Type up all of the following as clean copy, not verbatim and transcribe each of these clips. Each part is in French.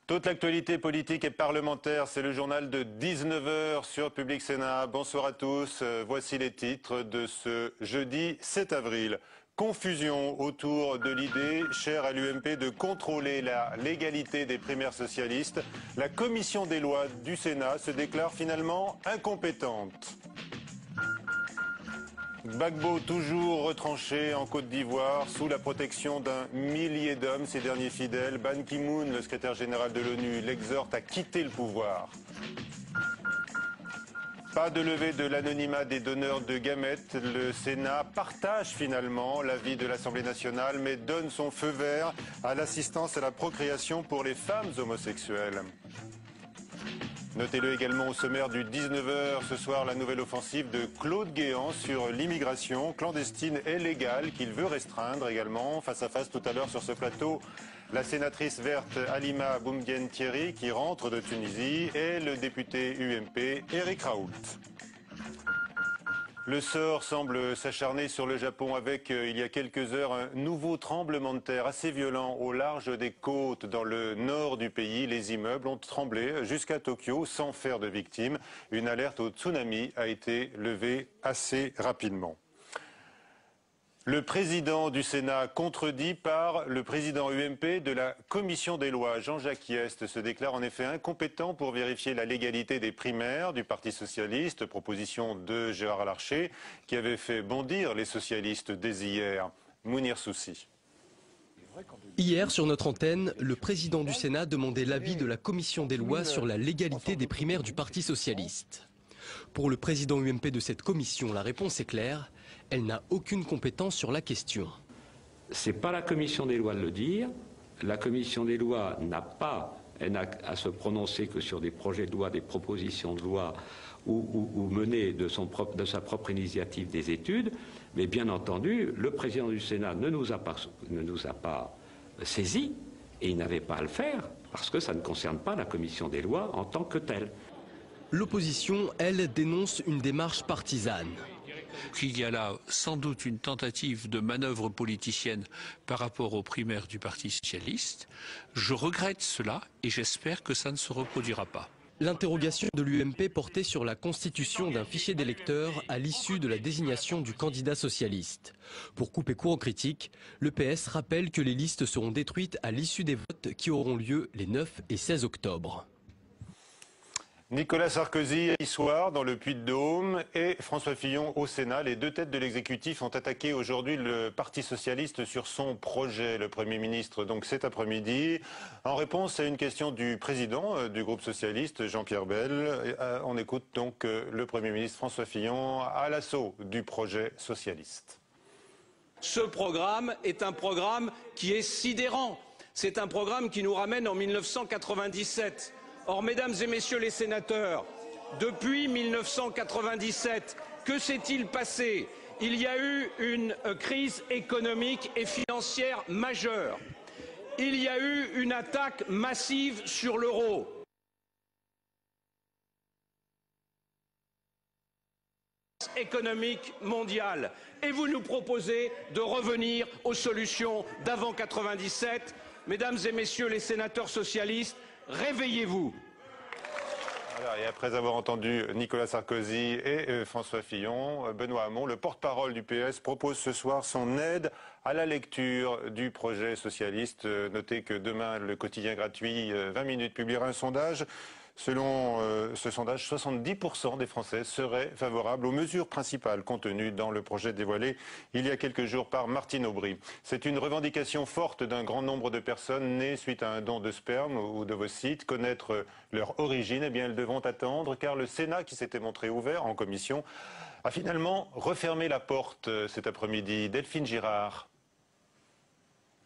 Toute l'actualité politique et parlementaire, c'est le journal de 19 h sur Public Sénat. Bonsoir à tous. Voici les titres de ce jeudi 7 avril. Confusion autour de l'idée, chère à l'UMP, de contrôler la légalité des primaires socialistes. La commission des lois du Sénat se déclare finalement incompétente. Gbagbo toujours retranché en Côte d'Ivoire sous la protection d'un millier d'hommes, ses derniers fidèles. Ban Ki-moon, le secrétaire général de l'ONU, l'exhorte à quitter le pouvoir. Pas de levée de l'anonymat des donneurs de gamètes. Le Sénat partage finalement l'avis de l'Assemblée nationale, mais donne son feu vert à l'assistance à la procréation pour les femmes homosexuelles. Notez-le également au sommaire du 19 h ce soir, la nouvelle offensive de Claude Guéant sur l'immigration clandestine et légale qu'il veut restreindre également. Face à face tout à l'heure sur ce plateau, la sénatrice verte Halima Boumedienne-Thierry qui rentre de Tunisie et le député UMP Éric Raoult. Le sort semble s'acharner sur le Japon avec, il y a quelques heures, un nouveau tremblement de terre assez violent au large des côtes dans le nord du pays. Les immeubles ont tremblé jusqu'à Tokyo sans faire de victimes. Une alerte au tsunami a été levée assez rapidement. Le président du Sénat contredit par le président UMP de la commission des lois. Jean-Jacques Hyest se déclare en effet incompétent pour vérifier la légalité des primaires du Parti socialiste, proposition de Gérard Larcher qui avait fait bondir les socialistes dès hier. Mounir Soussi. Hier, sur notre antenne, le président du Sénat demandait l'avis de la commission des lois sur la légalité des primaires du Parti socialiste. Pour le président UMP de cette commission, la réponse est claire. Elle n'a aucune compétence sur la question. C'est pas la commission des lois de le dire. La commission des lois n'a à se prononcer que sur des projets de loi, des propositions de loi ou mener de sa propre initiative des études. Mais bien entendu, le président du Sénat ne nous a pas saisis et il n'avait pas à le faire parce que ça ne concerne pas la commission des lois en tant que telle. L'opposition, elle, dénonce une démarche partisane. Qu'il y a là sans doute une tentative de manœuvre politicienne par rapport aux primaires du Parti socialiste. Je regrette cela et j'espère que ça ne se reproduira pas. L'interrogation de l'UMP portait sur la constitution d'un fichier d'électeurs à l'issue de la désignation du candidat socialiste. Pour couper court aux critiques, le PS rappelle que les listes seront détruites à l'issue des votes qui auront lieu les 9 et 16 octobre. Nicolas Sarkozy hier soir dans le Puy-de-Dôme et François Fillon au Sénat. Les deux têtes de l'exécutif ont attaqué aujourd'hui le Parti socialiste sur son projet. Le Premier ministre donc cet après-midi en réponse à une question du président du groupe socialiste Jean-Pierre Bel. On écoute donc le Premier ministre François Fillon à l'assaut du projet socialiste. Ce programme est un programme qui est sidérant. C'est un programme qui nous ramène en 1997. Or, mesdames et messieurs les sénateurs, depuis 1997, que s'est-il passé? Il y a eu une crise économique et financière majeure. Il y a eu une attaque massive sur l'euro. Économique mondiale. Et vous nous proposez de revenir aux solutions d'avant 97. Mesdames et messieurs les sénateurs socialistes, réveillez-vous. Voilà, et après avoir entendu Nicolas Sarkozy et François Fillon, Benoît Hamon, le porte-parole du PS, propose ce soir son aide à la lecture du projet socialiste. Notez que demain, le quotidien gratuit 20 minutes publiera un sondage. Selon ce sondage, 70% des Français seraient favorables aux mesures principales contenues dans le projet dévoilé il y a quelques jours par Martine Aubry. C'est une revendication forte d'un grand nombre de personnes nées suite à un don de sperme ou d'ovocytes. Connaître leur origine, eh bien, elles devront attendre car le Sénat, qui s'était montré ouvert en commission, a finalement refermé la porte cet après-midi. Delphine Girard.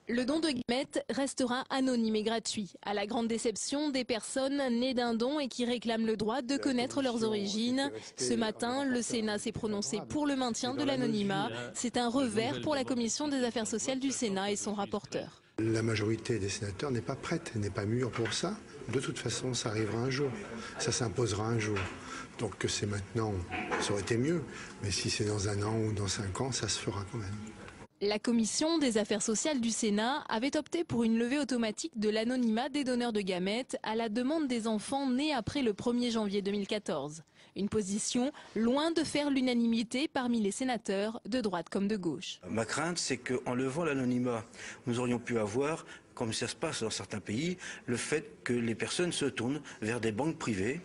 Le don de gamètes restera anonyme et gratuit, à la grande déception des personnes nées d'un don et qui réclament le droit de connaître leurs origines. Ce matin, le Sénat s'est prononcé pour le maintien de l'anonymat. C'est un revers pour la Commission des affaires sociales du Sénat et son rapporteur. La majorité des sénateurs n'est pas prête, n'est pas mûre pour ça. De toute façon, ça arrivera un jour, ça s'imposera un jour. Donc que c'est maintenant, ça aurait été mieux. Mais si c'est dans un an ou dans 5 ans, ça se fera quand même. La commission des affaires sociales du Sénat avait opté pour une levée automatique de l'anonymat des donneurs de gamètes à la demande des enfants nés après le 1er janvier 2014. Une position loin de faire l'unanimité parmi les sénateurs de droite comme de gauche. Ma crainte, c'est qu'en levant l'anonymat, nous aurions pu avoir, comme ça se passe dans certains pays, le fait que les personnes se tournent vers des banques privées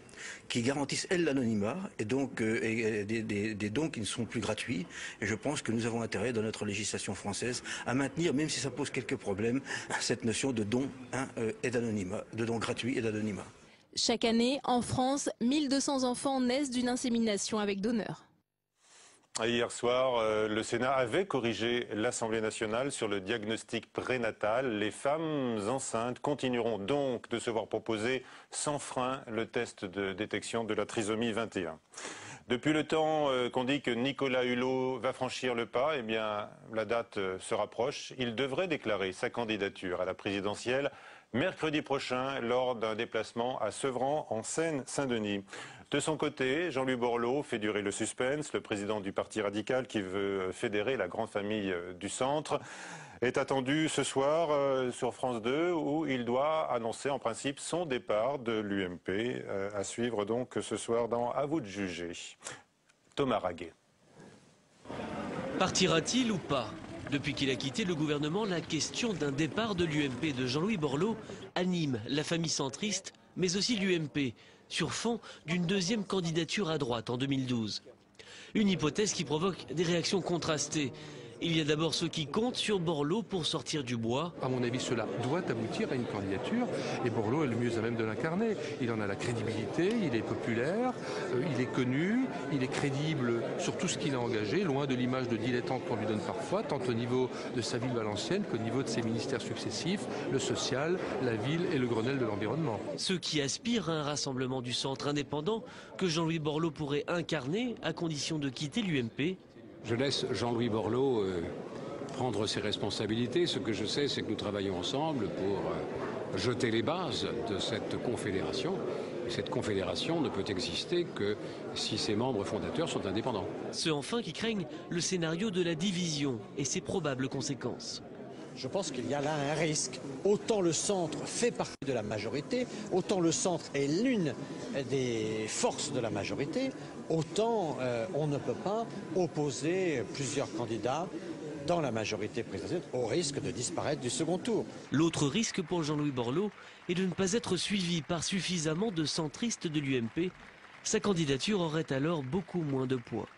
qui garantissent, elles, l'anonymat et donc des dons qui ne sont plus gratuits. Et je pense que nous avons intérêt, dans notre législation française, à maintenir, même si ça pose quelques problèmes, cette notion de don et d'anonymat, de don gratuit et d'anonymat. Chaque année, en France, 1200 enfants naissent d'une insémination avec donneur. Hier soir, le Sénat avait corrigé l'Assemblée nationale sur le diagnostic prénatal. Les femmes enceintes continueront donc de se voir proposer sans frein le test de détection de la trisomie 21. Depuis le temps qu'on dit que Nicolas Hulot va franchir le pas, eh bien, la date se rapproche. Il devrait déclarer sa candidature à la présidentielle mercredi prochain lors d'un déplacement à Sevran en Seine-Saint-Denis. De son côté, Jean-Louis Borloo fait durer le suspense. Le président du Parti radical qui veut fédérer la grande famille du centre est attendu ce soir sur France 2 où il doit annoncer en principe son départ de l'UMP. À suivre donc ce soir dans À vous de juger. Thomas Raguet. Partira-t-il ou pas ? Depuis qu'il a quitté le gouvernement, la question d'un départ de l'UMP de Jean-Louis Borloo anime la famille centriste, mais aussi l'UMP, sur fond d'une deuxième candidature à droite en 2012. Une hypothèse qui provoque des réactions contrastées. Il y a d'abord ceux qui comptent sur Borloo pour sortir du bois. À mon avis, cela doit aboutir à une candidature et Borloo est le mieux à même de l'incarner. Il en a la crédibilité, il est populaire, il est connu, il est crédible sur tout ce qu'il a engagé, loin de l'image de dilettante qu'on lui donne parfois, tant au niveau de sa ville valencienne qu'au niveau de ses ministères successifs, le social, la ville et le Grenelle de l'environnement. Ceux qui aspirent à un rassemblement du centre indépendant que Jean-Louis Borloo pourrait incarner à condition de quitter l'UMP. Je laisse Jean-Louis Borloo prendre ses responsabilités. Ce que je sais, c'est que nous travaillons ensemble pour jeter les bases de cette confédération. Et cette confédération ne peut exister que si ses membres fondateurs sont indépendants. Ceux enfin qui craignent le scénario de la division et ses probables conséquences. Je pense qu'il y a là un risque. Autant le centre fait partie de la majorité, autant le centre est l'une des forces de la majorité, autant on ne peut pas opposer plusieurs candidats dans la majorité présidentielle au risque de disparaître du second tour. L'autre risque pour Jean-Louis Borloo est de ne pas être suivi par suffisamment de centristes de l'UMP. Sa candidature aurait alors beaucoup moins de poids.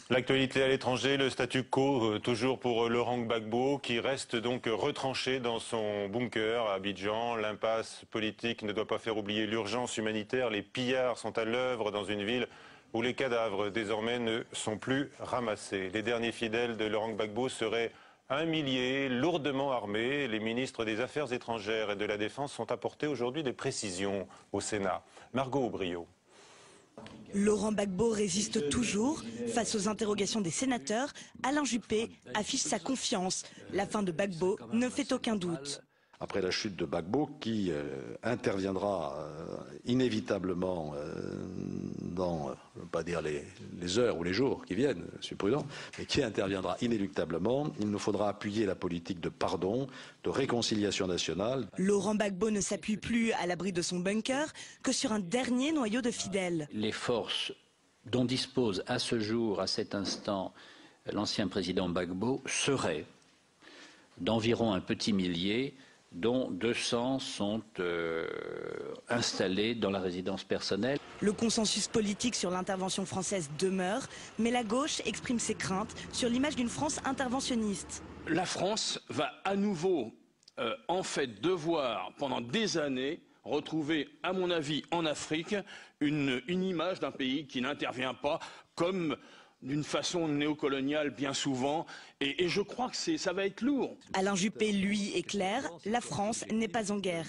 L'actualité à l'étranger, le statu quo toujours pour Laurent Gbagbo qui reste donc retranché dans son bunker à Abidjan. L'impasse politique ne doit pas faire oublier l'urgence humanitaire. Les pillards sont à l'œuvre dans une ville où les cadavres désormais ne sont plus ramassés. Les derniers fidèles de Laurent Gbagbo seraient 1 millier, lourdement armés. Les ministres des Affaires étrangères et de la Défense ont apporté aujourd'hui des précisions au Sénat. Margot Aubrio. Laurent Gbagbo résiste toujours. Face aux interrogations des sénateurs, Alain Juppé affiche sa confiance. La fin de Gbagbo ne fait aucun doute. Après la chute de Gbagbo, qui interviendra inévitablement dans, je ne veux pas dire les heures ou les jours qui viennent, je suis prudent, mais qui interviendra inéluctablement, il nous faudra appuyer la politique de pardon, de réconciliation nationale. Laurent Gbagbo ne s'appuie plus à l'abri de son bunker que sur un dernier noyau de fidèles. Les forces dont dispose à ce jour, à cet instant, l'ancien président Gbagbo seraient d'environ un petit millier, dont 200 sont installés dans la résidence personnelle. Le consensus politique sur l'intervention française demeure, mais la gauche exprime ses craintes sur l'image d'une France interventionniste. La France va à nouveau, en fait, devoir, pendant des années, retrouver, à mon avis, en Afrique, une image d'un pays qui n'intervient pas comme d'une façon néocoloniale bien souvent, et je crois que ça va être lourd. Alain Juppé, lui, est clair, la France n'est pas en guerre.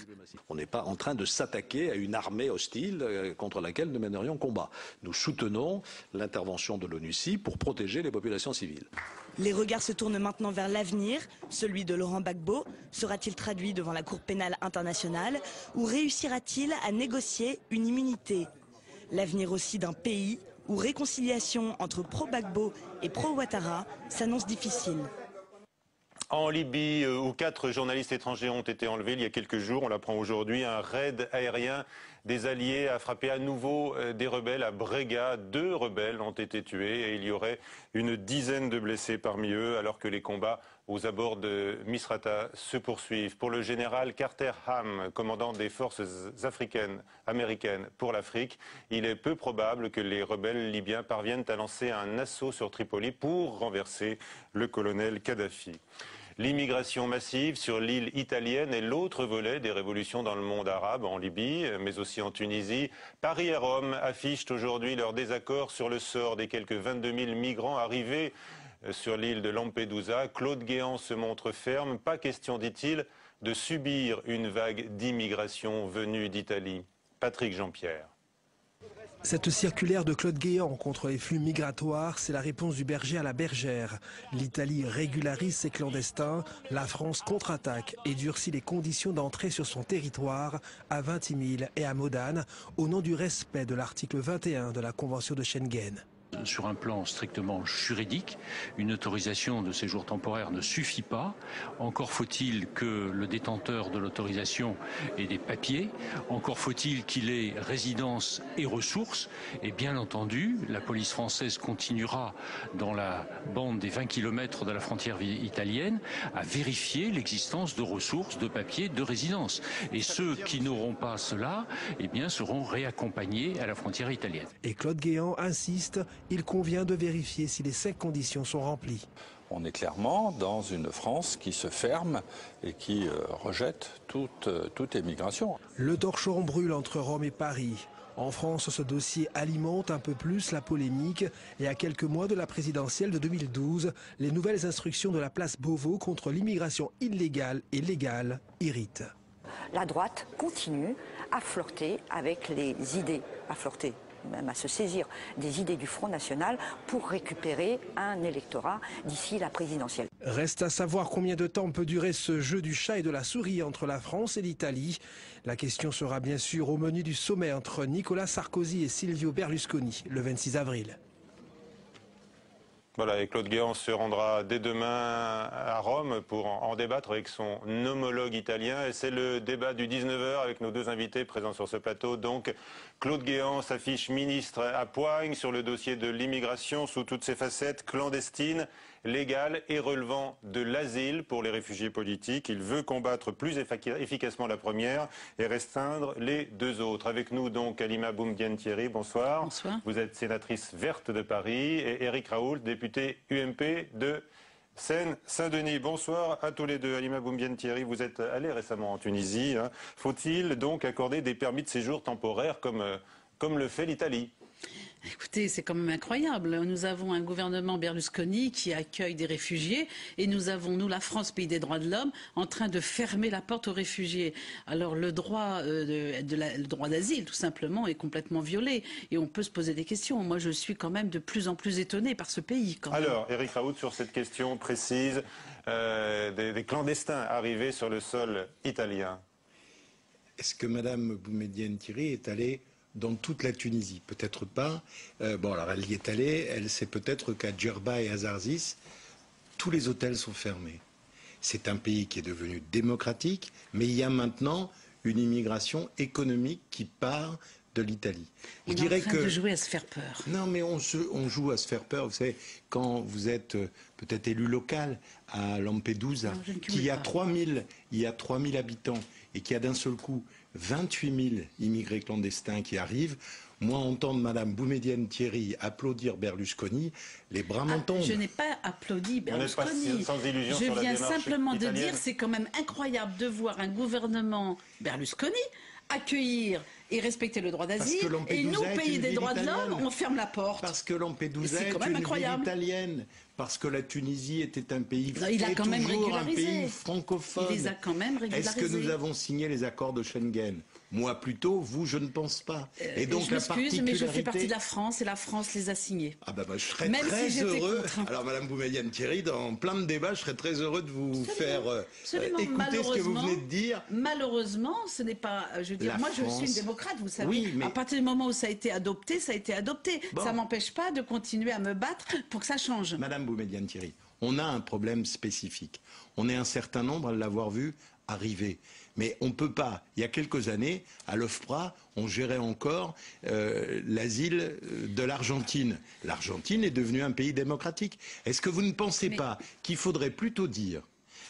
On n'est pas en train de s'attaquer à une armée hostile contre laquelle nous mènerions combat. Nous soutenons l'intervention de l'ONUCI pour protéger les populations civiles. Les regards se tournent maintenant vers l'avenir. Celui de Laurent Gbagbo sera-t-il traduit devant la Cour pénale internationale ou réussira-t-il à négocier une immunité? L'avenir aussi d'un pays où réconciliation entre pro-Gbagbo et pro-Ouattara s'annonce difficile. En Libye, où 4 journalistes étrangers ont été enlevés il y a quelques jours, on l'apprend aujourd'hui, un raid aérien des Alliés a frappé à nouveau des rebelles à Brega. 2 rebelles ont été tués et il y aurait une dizaine de blessés parmi eux, alors que les combats aux abords de Misrata se poursuivent. Pour le général Carter Ham, commandant des forces américaines pour l'Afrique, il est peu probable que les rebelles libyens parviennent à lancer un assaut sur Tripoli pour renverser le colonel Kadhafi. L'immigration massive sur l'île italienne est l'autre volet des révolutions dans le monde arabe, en Libye, mais aussi en Tunisie. Paris et Rome affichent aujourd'hui leur désaccord sur le sort des quelques 22 000 migrants arrivés sur l'île de Lampedusa. Claude Guéant se montre ferme. Pas question, dit-il, de subir une vague d'immigration venue d'Italie. Patrick Jean-Pierre. Cette circulaire de Claude Guéant contre les flux migratoires, c'est la réponse du berger à la bergère. L'Italie régularise ses clandestins, la France contre-attaque et durcit les conditions d'entrée sur son territoire à Vintimille et à Modane, au nom du respect de l'article 21 de la Convention de Schengen. Sur un plan strictement juridique, une autorisation de séjour temporaire ne suffit pas. Encore faut-il que le détenteur de l'autorisation ait des papiers. Encore faut-il qu'il ait résidence et ressources. Et bien entendu, la police française continuera dans la bande des 20 km de la frontière italienne à vérifier l'existence de ressources, de papiers, de résidence. Et ceux qui n'auront pas cela, eh bien, seront réaccompagnés à la frontière italienne. Et Claude Guéant insiste, il convient de vérifier si les 5 conditions sont remplies. On est clairement dans une France qui se ferme et qui rejette toute émigration. Le torchon brûle entre Rome et Paris. En France, ce dossier alimente un peu plus la polémique et à quelques mois de la présidentielle de 2012, les nouvelles instructions de la place Beauvau contre l'immigration illégale et légale irritent. La droite continue à flirter avec les idées, même à se saisir des idées du Front National pour récupérer un électorat d'ici la présidentielle. Reste à savoir combien de temps peut durer ce jeu du chat et de la souris entre la France et l'Italie. La question sera bien sûr au menu du sommet entre Nicolas Sarkozy et Silvio Berlusconi le 26 avril. Voilà, et Claude Guéant se rendra dès demain à Rome pour en débattre avec son homologue italien. Et c'est le débat du 19h avec nos 2 invités présents sur ce plateau. Donc, Claude Guéant s'affiche ministre à Poigne sur le dossier de l'immigration sous toutes ses facettes, clandestine, légale et relevant de l'asile pour les réfugiés politiques. Il veut combattre plus efficacement la première et restreindre les 2 autres. Avec nous donc Halima Boumedienne-Thierry, bonsoir. Bonsoir. Vous êtes sénatrice verte de Paris et Éric Raoult, député UMP de Seine-Saint-Denis. Bonsoir à tous les deux. Halima Boumedienne-Thierry, vous êtes allé récemment en Tunisie. Faut-il donc accorder des permis de séjour temporaires comme le fait l'Italie ? Écoutez, c'est quand même incroyable. Nous avons un gouvernement Berlusconi qui accueille des réfugiés et nous avons, nous, la France, pays des droits de l'homme, en train de fermer la porte aux réfugiés. Alors le droit le droit d'asile, tout simplement, est complètement violé et on peut se poser des questions. Moi, je suis quand même de plus en plus étonnée par ce pays. Alors, Éric Raoult, sur cette question précise des clandestins arrivés sur le sol italien. Est-ce que Mme Boumedienne-Thierry est allée dans toute la Tunisie? Peut-être pas. Bon, alors elle y est allée. Elle sait peut-être qu'à Djerba et à Zarzis, tous les hôtels sont fermés. C'est un pays qui est devenu démocratique, mais il y a maintenant une immigration économique qui part de l'Italie. On est en train de jouer à se faire peur. Non, mais on joue à se faire peur. Vous savez, quand vous êtes peut-être élu local à Lampedusa, il y a 3000 habitants et qu'il y a d'un seul coup 28 000 immigrés clandestins qui arrivent. Moi, entendre Mme Boumedienne-Thierry applaudir Berlusconi, les bras m'en tombent. Je n'ai pas applaudi Berlusconi. Je viens simplement de dire, c'est quand même incroyable de voir un gouvernement Berlusconi accueillir et respecter le droit d'asile, et nous, pays des droits de l'homme, on ferme la porte. Parce que Lampedusa est une ville italienne. Parce que la Tunisie était un pays un pays francophone. Il les a quand même régularisés. Est-ce que nous avons signé les accords de Schengen? Moi plutôt, vous, je ne pense pas. Et donc je m'excuse, mais je fais partie de la France et la France les a signés. Ah bah, je serais très heureux. Alors Madame Boumedienne-Thierry, dans plein de débats, je serais très heureux de vous faire écouter ce que vous venez de dire. Malheureusement, ce n'est pas. Je veux dire, moi, je suis une démocrate démocrate, vous savez. Oui, mais... À partir du moment où ça a été adopté, ça a été adopté. Bon. Ça m'empêche pas de continuer à me battre pour que ça change. Madame Boumedienne-Thierry, on a un problème spécifique. On est un certain nombre à l'avoir vu arriver. Mais on ne peut pas. Il y a quelques années, à l'OFPRA, on gérait encore l'asile de l'Argentine. L'Argentine est devenue un pays démocratique. Est-ce que vous ne pensez pas qu'il faudrait plutôt dire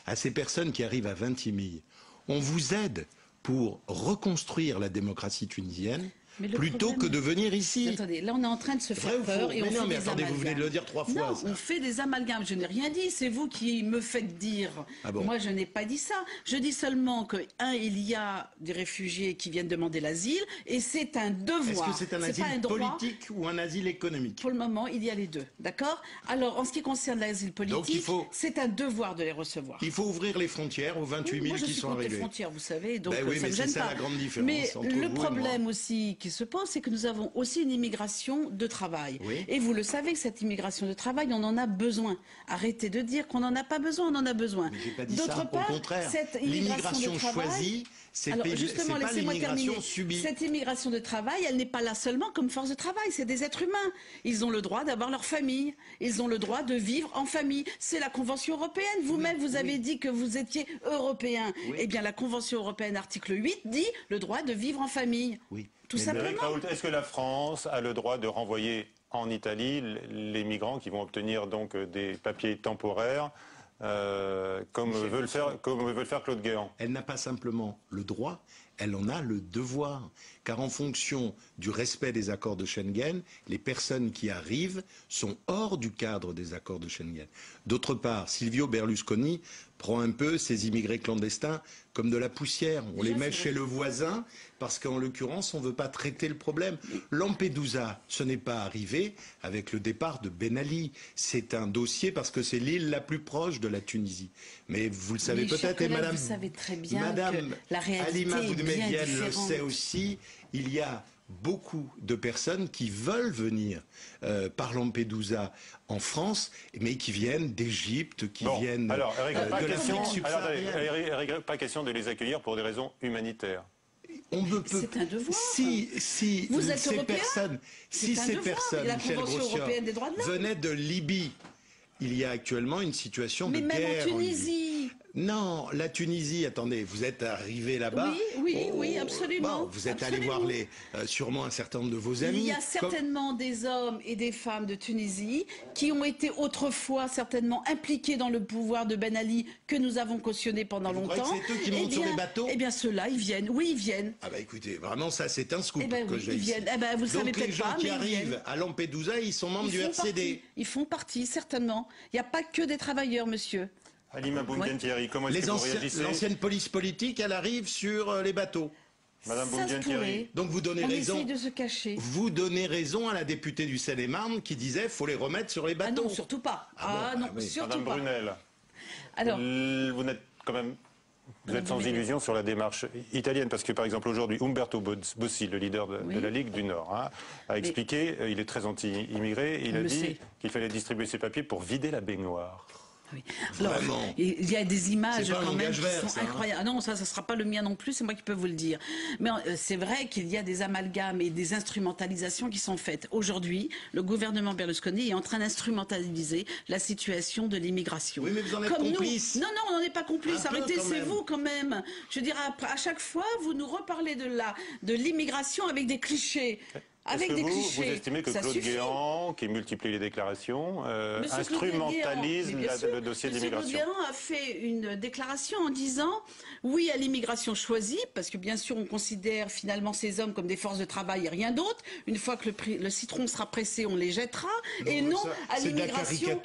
à ces personnes qui arrivent à Vintimille, on vous aide pour reconstruire la démocratie tunisienne, plutôt que de venir ici. Attendez, là on est en train de se faire peur et on fait des amalgames. Mais attendez, vous venez de le dire 3 fois. Non, on fait des amalgames. Je n'ai rien dit. C'est vous qui me faites dire. Ah bon? Moi, je n'ai pas dit ça. Je dis seulement que il y a des réfugiés qui viennent demander l'asile et c'est un devoir. Est-ce que c'est un asile politique ou un asile économique? Pour le moment, il y a les deux. D'accord? Alors, en ce qui concerne l'asile politique, c'est un devoir de les recevoir. Il faut ouvrir les frontières aux 28 000 qui sont arrivés. Les frontières, vous savez, donc oui, ça ne me gêne pas. La grande différence mais entre le vous problème aussi qui se pose, c'est que nous avons aussi une immigration de travail. Oui. Et vous le savez que cette immigration de travail, on en a besoin. Arrêtez de dire qu'on n'en a pas besoin, on en a besoin. D'autre part, au contraire, cette l'immigration choisie, c'est pas l'immigration subie. Cette immigration de travail, elle n'est pas là seulement comme force de travail, c'est des êtres humains. Ils ont le droit d'avoir leur famille, ils ont le droit de vivre en famille. C'est la Convention européenne. Vous-même, vous avez dit que vous étiez européen. Oui. Eh bien, la Convention européenne, article 8, dit le droit de vivre en famille. Oui. Tout simplement. Est-ce que la France a le droit de renvoyer en Italie les migrants qui vont obtenir donc des papiers temporaires comme veut le faire Claude Guéant? Elle n'a pas simplement le droit, elle en a le devoir. Car en fonction du respect des accords de Schengen, les personnes qui arrivent sont hors du cadre des accords de Schengen. D'autre part, Silvio Berlusconi prend un peu ces immigrés clandestins comme de la poussière. On les met chez le voisin parce qu'en l'occurrence, on ne veut pas traiter le problème. Lampedusa, ce n'est pas arrivé avec le départ de Ben Ali. C'est un dossier parce que c'est l'île la plus proche de la Tunisie. Mais vous le savez peut-être, et Madame, vous savez très bien Madame que la réalité Halima est bien Boumedienne le différente. sait aussi, il y a beaucoup de personnes qui veulent venir par Lampedusa en France, mais qui viennent d'Égypte, qui viennent alors, de l'Afrique subsaharienne. Pas question de les accueillir pour des raisons humanitaires. On peut, c'est un devoir. Si vous êtes ces européen, personnes, Michel Grosjean, venaient de Libye, il y a actuellement une situation de guerre. Mais même en Tunisie. Non, la Tunisie, attendez, vous êtes arrivé là-bas. Oui, absolument. Bon, vous êtes allé voir sûrement un certain nombre de vos amis. Il y a certainement des hommes et des femmes de Tunisie qui ont été autrefois certainement impliqués dans le pouvoir de Ben Ali que nous avons cautionné pendant longtemps. Vous croyez que c'est eux qui montent sur les bateaux? Eh bien, ceux-là, ils viennent. Oui, ils viennent. Ah bah écoutez, vraiment, ça, c'est un scoop que j'ai ils ici. viennent. Vous le savez peut-être pas, mais les gens qui arrivent à Lampedusa, ils sont membres du RCD. Ils font partie, certainement. Il n'y a pas que des travailleurs, monsieur. Halima Boumedienne-Thierry, comment est-ce que vous réagissez? L'ancienne police politique, elle arrive sur les bateaux. Madame Boumedienne-Thierry. Donc vous donnez raison. On essaye de se cacher. Vous donnez raison à la députée du Seine-et-Marne qui disait faut les remettre sur les bateaux. Ah non, surtout pas. Surtout Madame pas. Brunel. Alors, vous n'êtes quand même. Vous êtes sans illusion sur la démarche italienne, parce que par exemple aujourd'hui, Umberto Bossi, le leader de la Ligue du Nord, a expliqué, il est très anti-immigré, il a dit qu'il fallait distribuer ses papiers pour vider la baignoire. Oui. Alors, il y a des images quand même qui sont incroyables. Ah non, ça ne sera pas le mien non plus, c'est moi qui peux vous le dire. Mais c'est vrai qu'il y a des amalgames et des instrumentalisations qui sont faites. Aujourd'hui, le gouvernement Berlusconi est en train d'instrumentaliser la situation de l'immigration. Oui, mais vous en êtes complice. Non, on n'en est pas complice. Arrêtez, c'est vous quand même. Je veux dire, à chaque fois, vous nous reparlez de l'immigration avec des clichés. Avec des clichés. Vous estimez que Claude Guéant, qui multiplie les déclarations, instrumentalise le dossier de l'immigration? Claude Guéant a fait une déclaration en disant oui à l'immigration choisie, parce que bien sûr on considère finalement ces hommes comme des forces de travail et rien d'autre. Une fois que le citron sera pressé, on les jettera. Et non à l'immigration.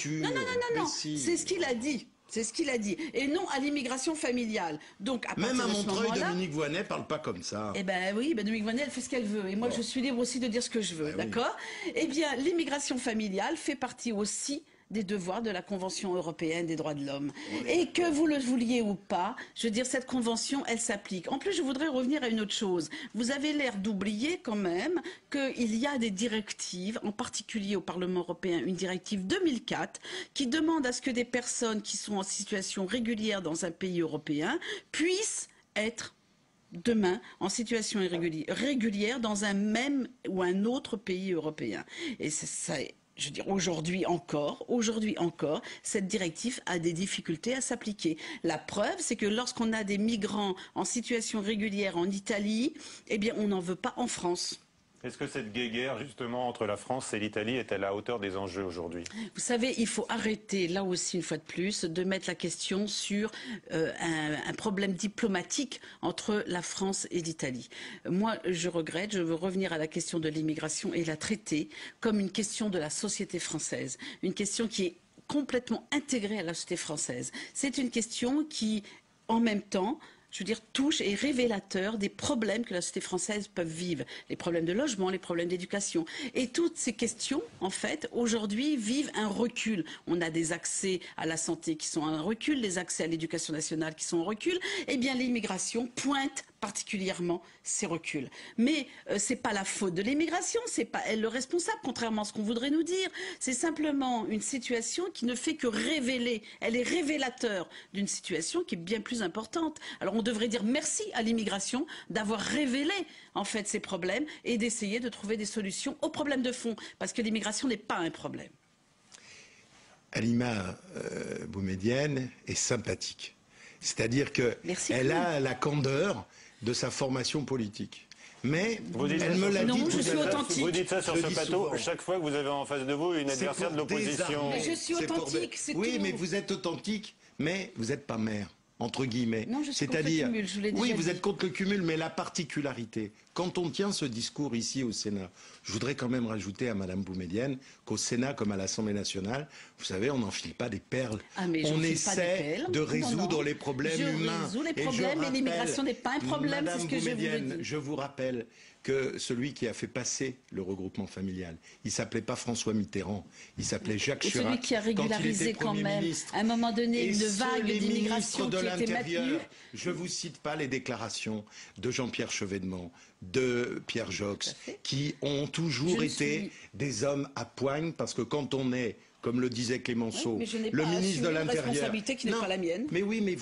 Non, c'est ce qu'il a dit. C'est ce qu'il a dit. Et non à l'immigration familiale. Donc, même à Montreuil, Dominique Voynet ne parle pas comme ça. Eh bien oui, Dominique Voynet, elle fait ce qu'elle veut. Et moi, je suis libre aussi de dire ce que je veux. D'accord ? Eh bien, l'immigration familiale fait partie aussi des devoirs de la Convention européenne des droits de l'homme. Et que vous le vouliez ou pas, je veux dire, cette convention, elle s'applique. En plus, je voudrais revenir à une autre chose. Vous avez l'air d'oublier quand même qu'il y a des directives, en particulier au Parlement européen, une directive 2004, qui demande à ce que des personnes qui sont en situation régulière dans un pays européen puissent être demain en situation régulière dans un même ou un autre pays européen. Et ça, je veux dire, aujourd'hui encore, cette directive a des difficultés à s'appliquer. La preuve, c'est que lorsqu'on a des migrants en situation régulière en Italie, eh bien, on n'en veut pas en France. Est-ce que cette guéguerre, justement, entre la France et l'Italie est à la hauteur des enjeux aujourd'hui? Vous savez, il faut arrêter, là aussi, une fois de plus, de mettre la question sur un problème diplomatique entre la France et l'Italie. Moi, je regrette, je veux revenir à la question de l'immigration et la traiter comme une question de la société française, une question qui est complètement intégrée à la société française. C'est une question qui, en même temps, je veux dire, touche et est révélateur des problèmes que la société française peut vivre. Les problèmes de logement, les problèmes d'éducation. Et toutes ces questions, en fait, aujourd'hui, vivent un recul. On a des accès à la santé qui sont en recul, des accès à l'éducation nationale qui sont en recul. Eh bien, l'immigration pointe particulièrement ces reculs. Mais c'est pas la faute de l'immigration, c'est pas elle le responsable, contrairement à ce qu'on voudrait nous dire. C'est simplement une situation qui ne fait que révéler. Elle est révélateur d'une situation qui est bien plus importante. Alors on devrait dire merci à l'immigration d'avoir révélé en fait ces problèmes et d'essayer de trouver des solutions aux problèmes de fond, parce que l'immigration n'est pas un problème. Halima Boumedienne est sympathique. C'est-à-dire qu'elle a la candeur de sa formation politique. Mais elle me l'a dit. Non, je suis authentique. Vous dites ça sur ce plateau chaque fois que vous avez en face de vous une adversaire de l'opposition. Mais je suis authentique, c'est tout. Oui, mais vous êtes authentique, mais vous n'êtes pas maire. Entre guillemets. Non, je suis contre le cumul, je vous l'ai déjà dit. Oui, vous êtes contre le cumul, mais la particularité, quand on tient ce discours ici au Sénat, je voudrais quand même rajouter à Madame Boumedienne qu'au Sénat comme à l'Assemblée nationale, vous savez, on n'enfile pas des perles. On essaie de résoudre les problèmes humains. Je résous les problèmes et l'immigration n'est pas un problème, c'est ce que je vous le dis. Je vous rappelle que celui qui a fait passer le regroupement familial, il s'appelait pas François Mitterrand, il s'appelait Jacques Chirac. Celui qui a régularisé quand même, à un moment donné, une vague d'immigration qui était maintenue. Je vous cite pas les déclarations de Jean-Pierre Chevènement, de Pierre Jox, qui ont toujours été des hommes à poigne, parce que quand on est, comme le disait Clémenceau, le ministre de l'Intérieur, une responsabilité qui n'est pas la mienne. Mais oui, mais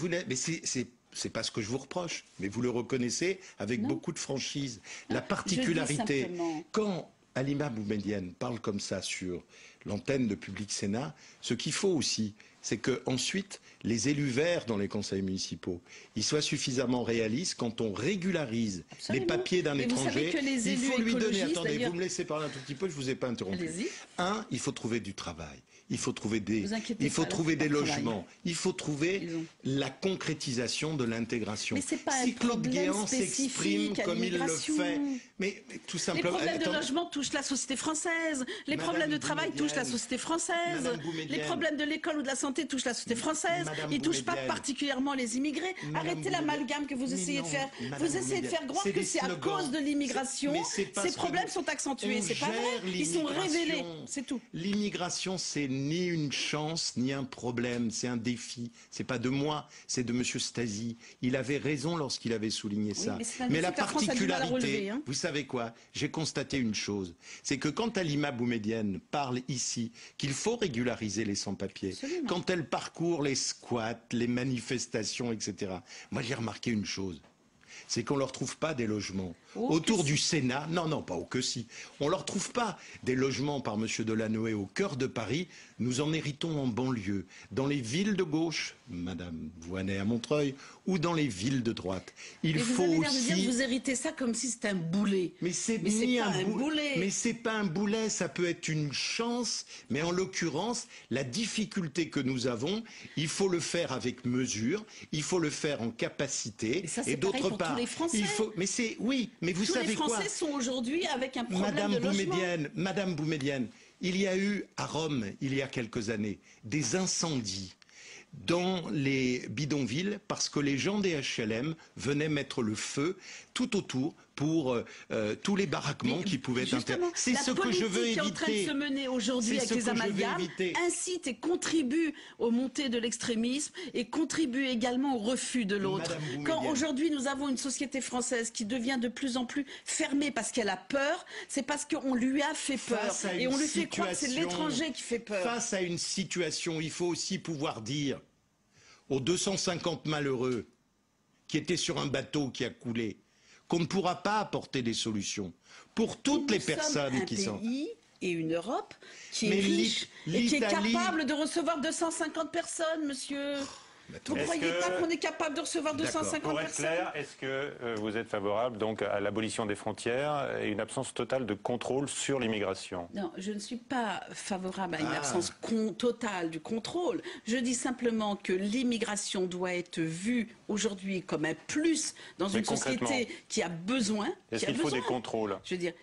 c'est pas ce que je vous reproche, mais vous le reconnaissez avec beaucoup de franchise. La particularité, quand Halima Boumedienne parle comme ça sur l'antenne de Public Sénat, ce qu'il faut aussi, c'est qu'ensuite, les élus verts dans les conseils municipaux, ils soient suffisamment réalistes quand on régularise les papiers d'un étranger. Il faut lui donner, attendez, vous me laissez parler un tout petit peu, je ne vous ai pas interrompu. Il faut trouver du travail. Il faut trouver des logements. Il faut trouver la concrétisation de l'intégration. Si Claude Guéant s'exprime comme il le fait, mais tout simplement. Les problèmes de logement touchent la société française. Les problèmes de travail touchent la société française. Les problèmes de l'école ou de la santé touchent la société française. Ils ne touchent pas particulièrement les immigrés. Arrêtez l'amalgame que vous essayez de faire. Vous essayez de faire croire que c'est à cause de l'immigration. Ces problèmes sont accentués. C'est pas vrai. Ils sont révélés. C'est tout. L'immigration, c'est ni une chance ni un problème, c'est un défi. C'est pas de moi, c'est de Monsieur Stasi. Il avait raison lorsqu'il avait souligné ça. Mais la particularité, vous savez quoi? J'ai constaté une chose, c'est que quand Halima Boumedienne parle ici qu'il faut régulariser les sans-papiers, quand elle parcourt les squats, les manifestations, etc. Moi, j'ai remarqué une chose. C'est qu'on ne leur trouve pas des logements. Autour du Sénat, non, pas au que si. On ne leur trouve pas des logements par M. Delanoë au cœur de Paris. Nous en héritons en banlieue, dans les villes de gauche, Madame Voynet à Montreuil, ou dans les villes de droite. Il faut vous avez aussi. L'air de dire que vous héritez ça comme si c'était un boulet. Mais c'est pas un boulet. Mais c'est pas un boulet, ça peut être une chance. Mais en l'occurrence, la difficulté que nous avons, il faut le faire avec mesure, il faut le faire en capacité. Et d'autre part, il faut. Mais c'est oui. Mais vous savez quoi? Tous les Français sont aujourd'hui avec un problème de logement. Madame Boumedienne, il y a eu à Rome, il y a quelques années, des incendies dans les bidonvilles parce que les gens des HLM venaient mettre le feu tout autour pour tous les baraquements qui pouvaient être. C'est ce que je veux éviter. La politique qui est en train de se mener aujourd'hui avec les amalgames incite et contribue aux montées de l'extrémisme et contribue également au refus de l'autre. Quand aujourd'hui nous avons une société française qui devient de plus en plus fermée parce qu'elle a peur, c'est parce qu'on lui a fait peur et on lui fait croire que c'est l'étranger qui fait peur. Face à une situation, il faut aussi pouvoir dire aux 250 malheureux qui étaient sur un bateau qui a coulé, qu'on ne pourra pas apporter des solutions pour toutes les personnes qui sont... Et une Europe qui est riche et qui est capable de recevoir 250 personnes, monsieur. Vous ne croyez pas qu'on est capable de recevoir 250 Pour être personnes? clair, est-ce que vous êtes favorable donc à l'abolition des frontières et une absence totale de contrôle sur l'immigration? Non, je ne suis pas favorable à une absence totale du contrôle. Je dis simplement que l'immigration doit être vue aujourd'hui comme un plus dans une société qui a besoin. Est-ce qu'il faut des contrôles? Je veux dire,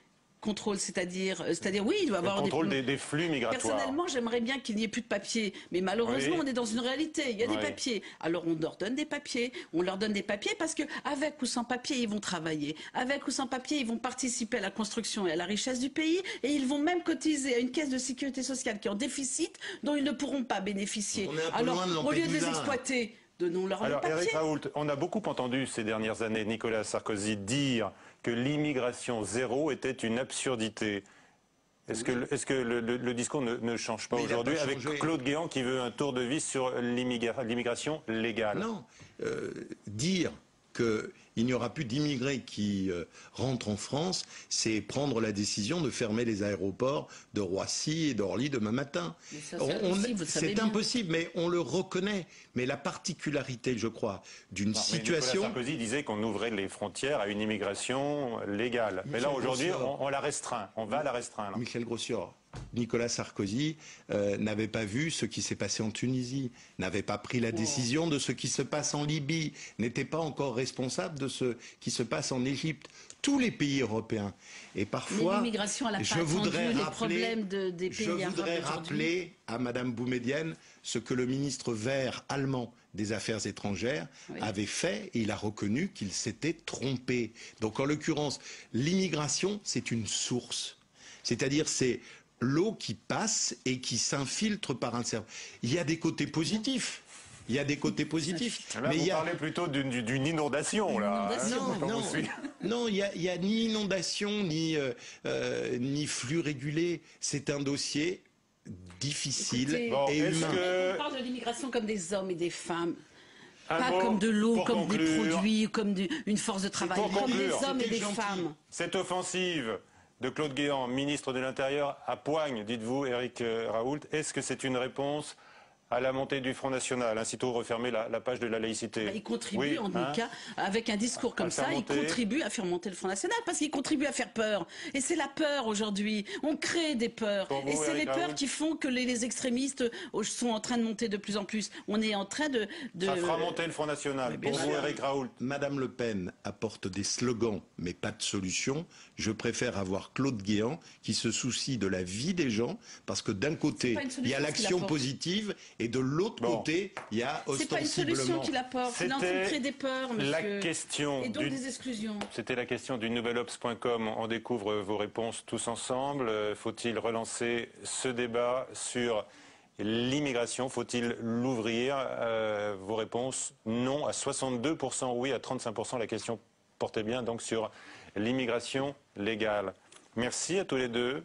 contrôle, c'est-à-dire oui, il doit y avoir le contrôle des flux migratoires. Personnellement, j'aimerais bien qu'il n'y ait plus de papiers, mais malheureusement, on est dans une réalité. Il y a des papiers. Alors on leur donne des papiers. On leur donne des papiers parce que avec ou sans papiers, ils vont travailler. Avec ou sans papiers, ils vont participer à la construction et à la richesse du pays, et ils vont même cotiser à une caisse de sécurité sociale qui est en déficit, dont ils ne pourront pas bénéficier. Alors, au lieu de les exploiter, donnons-leur le papier. Éric Raoult, on a beaucoup entendu ces dernières années Nicolas Sarkozy dire que l'immigration zéro était une absurdité. Est-ce que le discours ne change pas aujourd'hui avec Claude Guéant qui veut un tour de vis sur l'immigration légale? Non. Dire qu'il n'y aura plus d'immigrés qui rentrent en France, c'est prendre la décision de fermer les aéroports de Roissy et d'Orly demain matin. C'est impossible, mais on le reconnaît. Mais la particularité, je crois, d'une situation... Nicolas Sarkozy disait qu'on ouvrait les frontières à une immigration légale. Mais là, aujourd'hui, on la restreint. On va la restreindre. Michel Grossior, Nicolas Sarkozy n'avait pas vu ce qui s'est passé en Tunisie, n'avait pas pris la décision de ce qui se passe en Libye, n'était pas encore responsable de ce qui se passe en Égypte. Tous les pays européens. Et parfois, je voudrais rappeler à Madame Boumedienne ce que le ministre vert allemand des Affaires étrangères avait fait, et il a reconnu qu'il s'était trompé. Donc en l'occurrence, l'immigration, c'est une source. C'est-à-dire, c'est l'eau qui passe et qui s'infiltre par un cerveau. Il y a des côtés positifs. Il y a des côtés positifs. Là, mais vous parlez plutôt d'une inondation, là. Non, il n'y a ni inondation, ni flux régulé. C'est un dossier difficile et humain. On parle de l'immigration comme des hommes et des femmes. Pas comme de l'eau, comme des produits, comme une force de travail. Comme des hommes et des femmes. Cette offensive de Claude Guéant, ministre de l'Intérieur, à poigne, dites-vous, Éric Raoult, est-ce que c'est une réponse à la montée du Front National, sitôt refermer la page de la laïcité? Il contribue, en tout cas, avec un discours comme ça, il contribue à faire monter le Front National, parce qu'il contribue à faire peur. Et c'est la peur aujourd'hui. On crée des peurs. Et c'est les peurs qui font que les extrémistes sont en train de monter de plus en plus. On est en train de... Ça fera monter le Front National. Pour vous, Éric Raoult. Madame Le Pen apporte des slogans, mais pas de solution. Je préfère avoir Claude Guéant qui se soucie de la vie des gens, parce que d'un côté, il y a l'action positive, et de l'autre côté, il y a ostensiblement... C'est pas une solution qu'il apporte, il est en train de créer des peurs, monsieur. La question et donc des exclusions. C'était la question du nouvelobs.com. On découvre vos réponses tous ensemble. Faut-il relancer ce débat sur l'immigration? Faut-il l'ouvrir? Vos réponses, non à 62%, oui à 35%. La question portait bien donc sur l'immigration légale. Merci à tous les deux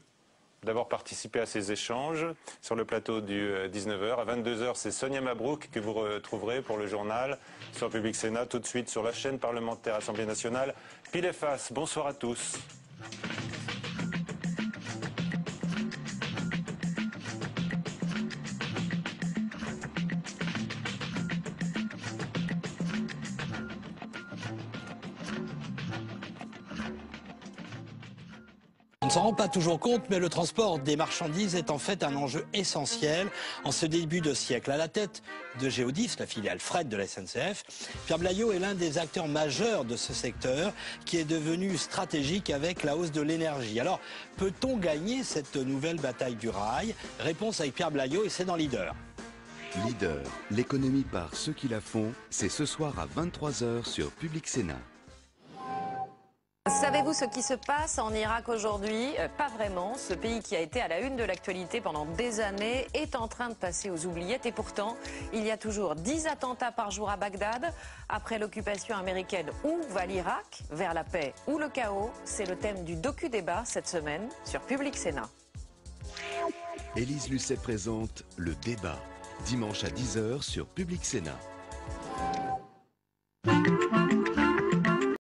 d'avoir participé à ces échanges sur le plateau du 19h. À 22h, c'est Sonia Mabrouk que vous retrouverez pour le journal sur Public Sénat, tout de suite sur la chaîne parlementaire Assemblée nationale. Pile et face, bonsoir à tous. On ne s'en rend pas toujours compte, mais le transport des marchandises est en fait un enjeu essentiel en ce début de siècle. À la tête de Géodis, la filiale fret de la SNCF, Pierre Blaillot est l'un des acteurs majeurs de ce secteur qui est devenu stratégique avec la hausse de l'énergie. Alors, peut-on gagner cette nouvelle bataille du rail? Réponse avec Pierre Blaillot et c'est dans Leader. Leader, l'économie par ceux qui la font, c'est ce soir à 23h sur Public Sénat. Savez-vous ce qui se passe en Irak aujourd'hui? Pas vraiment. Ce pays qui a été à la une de l'actualité pendant des années est en train de passer aux oubliettes. Et pourtant, il y a toujours 10 attentats par jour à Bagdad. Après l'occupation américaine, où va l'Irak? Vers la paix ou le chaos? C'est le thème du docu-débat cette semaine sur Public Sénat. Élise Lucet présente Le Débat, dimanche à 10h sur Public Sénat.